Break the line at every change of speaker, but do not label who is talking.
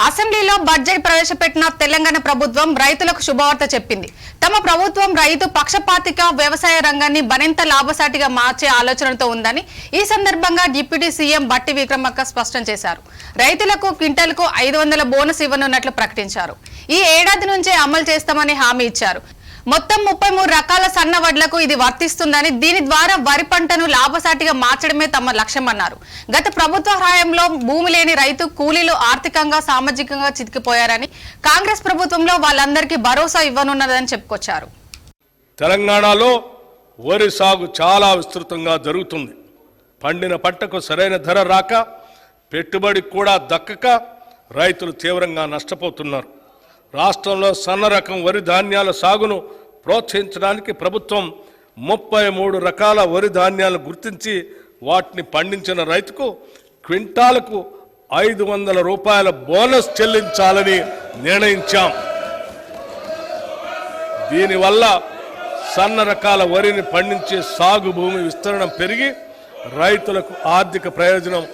అసెంబ్లీలో బడ్జెట్ ప్రవేశపెట్టిన తెలంగాణ ప్రభుత్వం రైతులకు శుభవార్త చెప్పింది. తమ ప్రభుత్వం రైతు పక్షపాతిక వ్యవసాయ రంగాన్ని మరింత లాభసాటిగా మార్చే ఆలోచనతో ఉందని ఈ సందర్భంగా డిప్యూటీ సీఎం బట్టి విక్రమార్క స్పష్టం చేశారు. రైతులకు క్వింటాల్కు 500 బోనస్ ఇవ్వనున్నట్లు ప్రకటించారు. ఈ ఏడాది నుంచే అమలు చేస్తామని హామీ ఇచ్చారు. మొత్తం 33 రకాల సన్న వడ్లకు ఇది వర్తిస్తుందని, దీని ద్వారా వరి పంటను లాభసాటిగా మార్చడమే తమ లక్ష్యమన్నారు. గత ప్రభుత్వ హయాంలో భూమి లేని రైతు కూలీలు ఆర్థికంగా సామాజికంగా చితికిపోయారని, కాంగ్రెస్ ప్రభుత్వంలో వాళ్ళందరికీ భరోసా ఇవ్వనున్నదని చెప్పుకొచ్చారు.
తెలంగాణలో వరి సాగు చాలా విస్తృతంగా జరుగుతుంది. పండిన పంటకు సరైన ధర రాక, పెట్టుబడి కూడా దక్కక రైతులు తీవ్రంగా నష్టపోతున్నారు. రాష్ట్రంలో సన్న రకం వరి ధాన్యాల సాగును ప్రోత్సహించడానికి ప్రభుత్వం 33 రకాల వరి ధాన్యాలను గుర్తించి వాటిని పండించిన రైతుకు క్వింటాలకు 500 రూపాయల బోనస్ చెల్లించాలని నిర్ణయించాం. దీనివల్ల సన్న రకాల వరిని పండించే సాగు భూమి విస్తరణ పెరిగి రైతులకు ఆర్థిక ప్రయోజనం